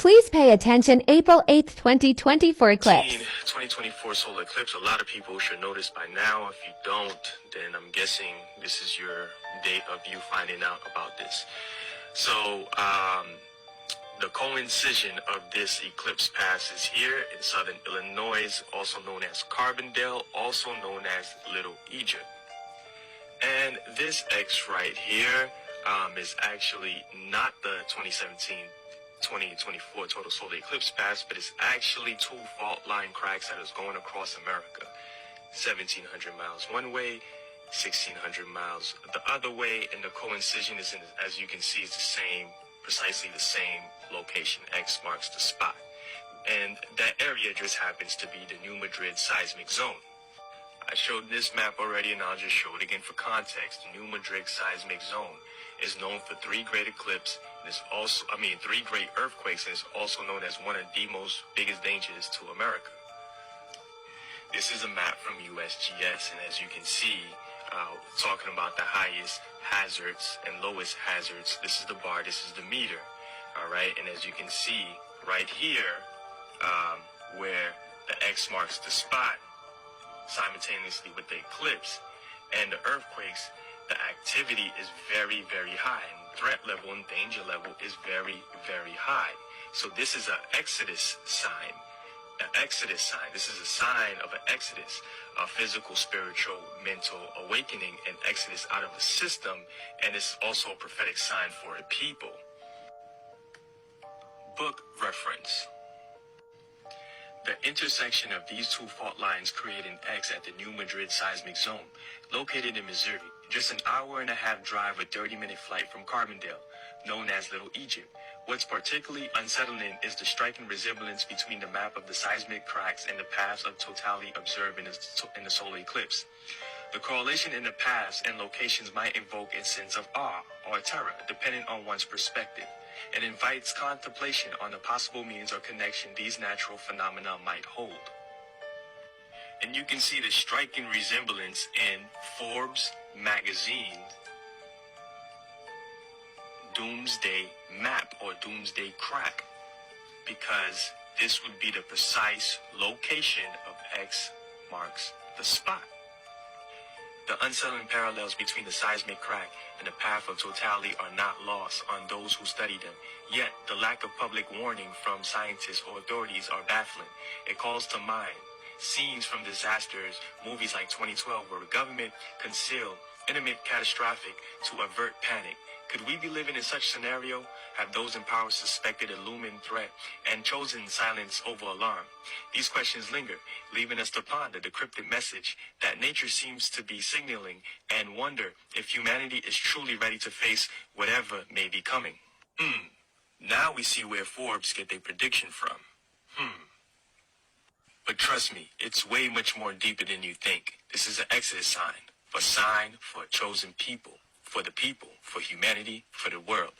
Please pay attention. April 8th, 2020 for eclipse. 2024 solar eclipse. A lot of people should notice by now. If you don't, then I'm guessing this is your date of you finding out about this. So, the coincision of this eclipse pass is here in southern Illinois, also known as Carbondale, also known as Little Egypt. And this X right here is actually not the 2024 total solar eclipse pass, but it's actually two fault line cracks that is going across America. 1,700 miles one way, 1,600 miles the other way, and the coincision is, as you can see, is the same, precisely the same location. X marks the spot. And that area just happens to be the New Madrid seismic zone. I showed this map already, and I'll just show it again for context. The New Madrid seismic zone is known for three great eclipses, and it's also, three great earthquakes, and it's also known as one of the most biggest dangers to America. This is a map from USGS, and as you can see, talking about the highest hazards and lowest hazards, this is the bar, this is the meter, all right? And as you can see right here, where the X marks the spot, simultaneously with the eclipse and the earthquakes, the activity is very, very high, and threat level and danger level is very, very high. So this is an exodus sign. An exodus sign. This is a sign of an exodus, a physical, spiritual, mental awakening, and exodus out of a system, and it's also a prophetic sign for a people. Book reference. The intersection of these two fault lines create an X at the New Madrid seismic zone, located in Missouri, just an hour-and-a-half drive or 30-minute flight from Carbondale, known as Little Egypt. What's particularly unsettling is the striking resemblance between the map of the seismic cracks and the paths of totality observed in the solar eclipse. The correlation in the paths and locations might invoke a sense of awe or terror, depending on one's perspective. It invites contemplation on the possible means or connection these natural phenomena might hold. And you can see the striking resemblance in Forbes magazine Doomsday Map or Doomsday Crack, because this would be the precise location of X marks the spot. The unsettling parallels between the seismic crack and the path of totality are not lost on those who study them. Yet, the lack of public warning from scientists or authorities are baffling. It calls to mind scenes from disasters, movies like 2012, where the government concealed imminent catastrophic to avert panic. Could we be living in such scenario? Have those in power suspected a looming threat and chosen silence over alarm? These questions linger, leaving us to ponder the cryptic message that nature seems to be signaling, and wonder if humanity is truly ready to face whatever may be coming. Now we see where Forbes get their prediction from. But trust me, it's way much more deeper than you think. This is an exodus sign for a chosen people, for the people, for humanity, for the world.